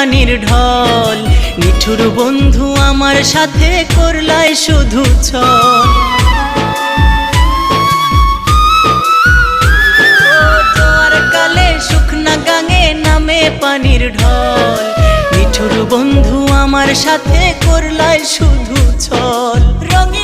পানির ঢল। নিঠুর বন্ধু আমার সাথে করলাই শুধু ছল। জোয়ার কালে শুকনা গাঙে নামে পানির ঢল। নিঠুর বন্ধু আমার সাথে করলাই শুধু ছল।